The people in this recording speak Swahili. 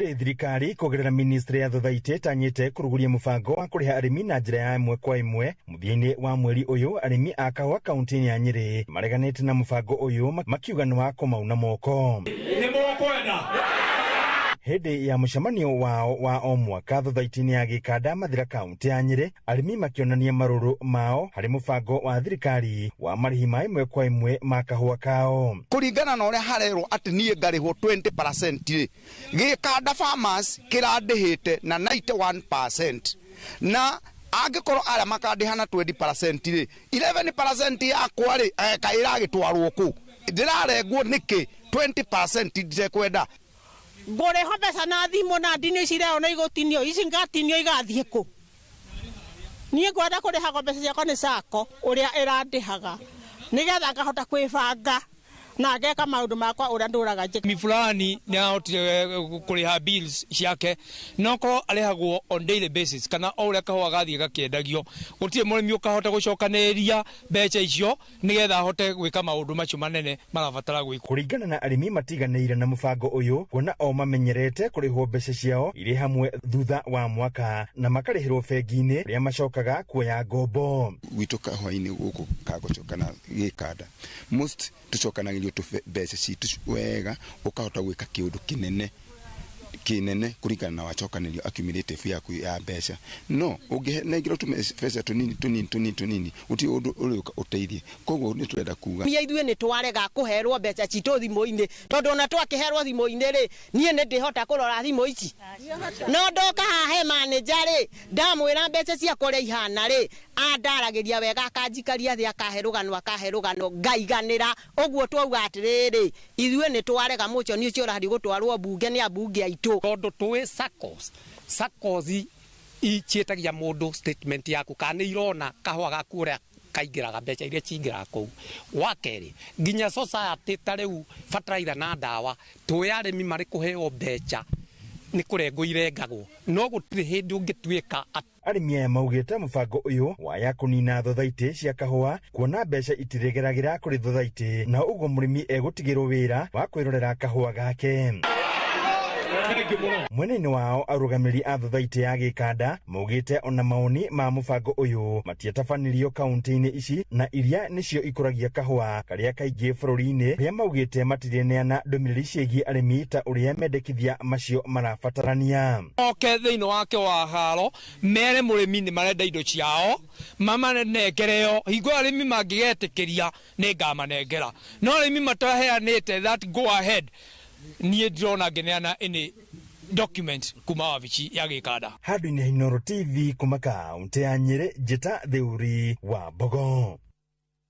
Thirikari kugerera ministry ya thothaitĩ tanyĩte kũrugũria mũbango wa kũrĩha arĩmi na njĩra ya ĩmwe kwa ĩmwe mũthia-inĩ wa mweri ũyũ. Arĩmi a kahũa kaunti-inĩ ya Nyĩrĩ mareganĩte na mũbango ũyũ makiuga nĩ wa kũmauna moko. Hĩndĩ ya mũcemanio wao wa o mwaka thothaitĩ-inĩ ya Gĩkanda Mathira kaunti ya Nyĩrĩ, arĩmi makĩonania marũrũ mao harĩ mũbango wa thirikari wa marĩhi ma ĩmwe kwa ĩmwe ma kahũa kao. Kũringana na ũrĩa harerwo atĩ niĩ ngarĩhwo 20% Gĩkanda farmers kĩrandĩhĩte na 91%, na angĩkorwo arĩa makandĩhana 20% 11% yakwa ĩragĩtwarwo kũ? Ndĩrarengwo nĩkĩ 20% ndirekwenda? Ngore ho mbeca na thimo na ndini cireo na igotinio ici ngatinio igathiĩ kũ? Niĩ ngwenda kũrĩha mbeca ciakwa nĩ sako ũrĩa ĩrandĩhaga nĩgetha ngahota kwĩbanga na ngeka maũndũ makwa ũrĩa ndũraga njĩka. Mifulani nĩ ahotire kũrĩha bills ciake no ko arĩhagwo on daily basis kana o ũrĩa kahũa gathiĩ gakĩendagio. Gũtirĩ mũrĩmi ũkahota gũcokanĩrĩria mbeca icio nĩgetha ahote gwĩka maũndũ macio manene marabatara gwĩkwo. Kũringana na arĩmi matiganĩire na mũbango ũyũ, kuona o mamenyerete kũrĩhwo mbeca ciao irĩ hamwe thutha wa mwaka na makarĩhĩrwo bengi-inĩ rĩrĩa macokaga kuoya ngombo. Gwitũ kahũa-inĩ gũkũ kagũcokana Gĩkanda most tucokanagĩrio mbeca citũ wega ũkahota gwĩka kĩũndũ kĩnene kũringana na wacokanĩrio accumulative yaku ya mbeca. No ũngĩnengera mbeca tũnini ũti ũndũ ũrĩa ũteithie. Koguo nĩ tũrenda kuga ithuĩ nĩ twarega kũherwo mbeca citũ thimũ-inĩ, tondũ ona twakĩherwo thimũ-inĩ rĩ niĩ nĩ ndĩhota kũrora thimũ ici. No ndoka hahe manager rĩ ndamwĩra mbeca ciakwa ũrĩa ihana rĩ andaragĩria wega akanjikaria thĩ akahe rũgano ngaiganĩra. Ũguo twauga atĩrĩrĩ ithuĩ nĩ twarega mũcio nĩ ũcio ũrathiĩ gũtwarwo mbunge nĩ ambunge aitũ. Tondũ twĩ SACCOS ichĩtagia mũndũ statement yaku kana irona kahũa gaku ũrĩa kaingĩraga mbeca iria cingĩraga kũu. Wa kerĩ nginya society ta rĩu fertilizer na ndawa twĩ arĩmi marĩ kũheo mbeca nĩ kũrengwo irengagwo, no gũtirĩ hĩndĩ ũngĩtuĩka. Arĩmi aya maugĩte mũbango ũyũ waya kũnina thothaitĩ cia kahũa kuona mbeca itirĩgeragĩra kũrĩ thothaitĩ, na ũguo mũrĩmi egũtigĩrwo wĩra wa kwĩrorera kahũa gake. Mwena-inĩ wao arũgamĩrĩri a thothaitĩ ya Gĩkanda maugĩte ona maoni ma mũbango ũyũ matiatabanĩrio kaunti-inĩ ici na iria nĩcio ikũragia kahũa karĩa kaingĩ bũrũri-inĩ, rĩrĩa maugĩte matirĩneana ndũmĩrĩri ciĩgiĩ arĩmi ta ũrĩa mendekithia macio marabatarania. Oke thĩinĩ wake wa haro mere mũrĩmi nĩ marenda indo ciao mamanengereo hingo arĩmi mangĩgetĩkĩria nĩ ngamanengera, no arĩmi mataheanĩte that go ahead niĩ ndĩrona ngĩneana any document kuma wabici ya Gĩkanda. Handũ-inĩ ha Inooro TV kuma kaunti ya Nyĩrĩ, njĩta Thĩũri wa Mbogo.